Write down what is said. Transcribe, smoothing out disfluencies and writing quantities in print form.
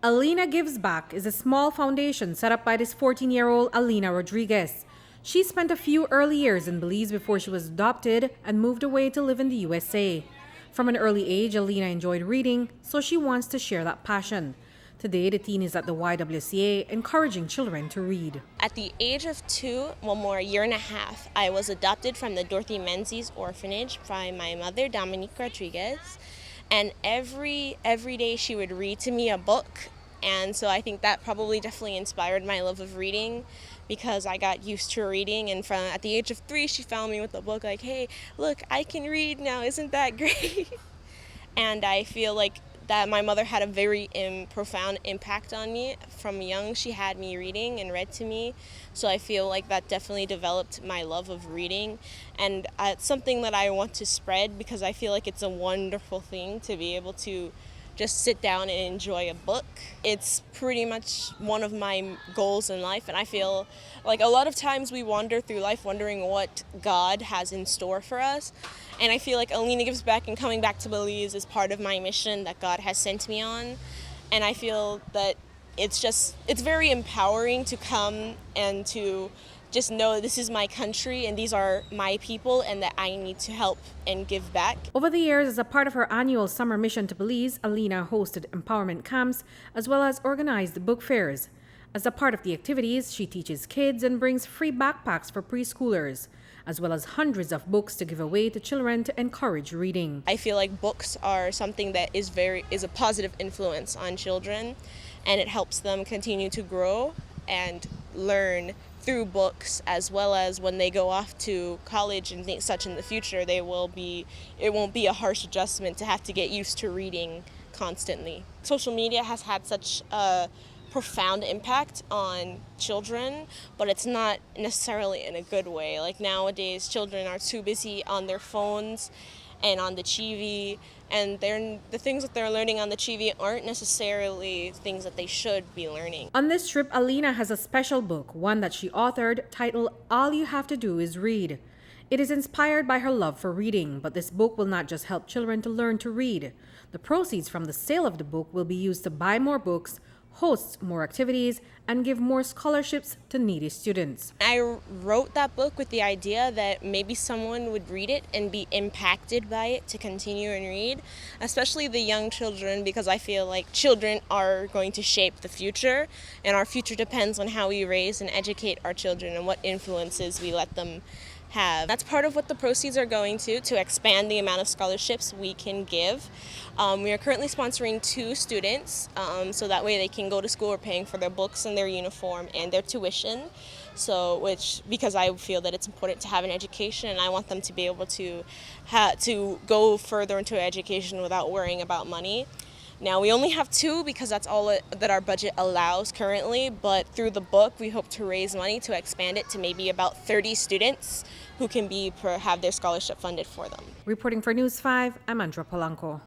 Alina Gives Back is a small foundation set up by this 14-year-old Alina Rodriguez. She spent a few early years in Belize before she was adopted and moved away to live in the USA. From an early age, Alina enjoyed reading, so she wants to share that passion. Today, the teen is at the YWCA encouraging children to read. At the age of 2, a year and a half, I was adopted from the Dorothy Menzies orphanage by my mother, Dominique Rodriguez. And every day she would read to me a book. And so I think that probably definitely inspired my love of reading, because I got used to reading. And at the age of 3, she found me with a book like, hey, look, I can read now. Isn't that great? And I feel like that my mother had a very profound impact on me. From young, she had me reading and read to me. So I feel like that definitely developed my love of reading. And it's something that I want to spread, because I feel like it's a wonderful thing to be able to just sit down and enjoy a book. It's pretty much one of my goals in life, and I feel like a lot of times we wander through life wondering what God has in store for us. And I feel like Alina Gives Back and coming back to Belize is part of my mission that God has sent me on. And I feel that it's very empowering to come and to just know this is my country and these are my people, and that I need to help and give back. Over the years, as a part of her annual summer mission to Belize, Alina hosted empowerment camps as well as organized book fairs. As a part of the activities, she teaches kids and brings free backpacks for preschoolers, as well as hundreds of books to give away to children to encourage reading. I feel like books are something that is a positive influence on children, and it helps them continue to grow and learn through books, as well as when they go off to college and such in the future, it won't be a harsh adjustment to have to get used to reading constantly. Social media has had such a profound impact on children, but it's not necessarily in a good way. Like nowadays, children are too busy on their phones and on the TV, and the things that they're learning on the TV aren't necessarily things that they should be learning. On this trip, Alina has a special book, one that she authored, titled All You Have to Do Is Read. It is inspired by her love for reading, but this book will not just help children to learn to read. The proceeds from the sale of the book will be used to buy more books, host more activities, and give more scholarships to needy students. I wrote that book with the idea that maybe someone would read it and be impacted by it to continue and read, especially the young children, because I feel like children are going to shape the future, and our future depends on how we raise and educate our children and what influences we let them have. That's part of what the proceeds are going to expand the amount of scholarships we can give. We are currently sponsoring 2 students, so that way they can go to school. We're paying for their books and their uniform and their tuition. Because I feel that it's important to have an education, and I want them to be able to go further into education without worrying about money. Now, we only have 2 because that's all that our budget allows currently, but through the book, we hope to raise money to expand it to maybe about 30 students who can have their scholarship funded for them. Reporting for News 5, I'm Andrea Polanco.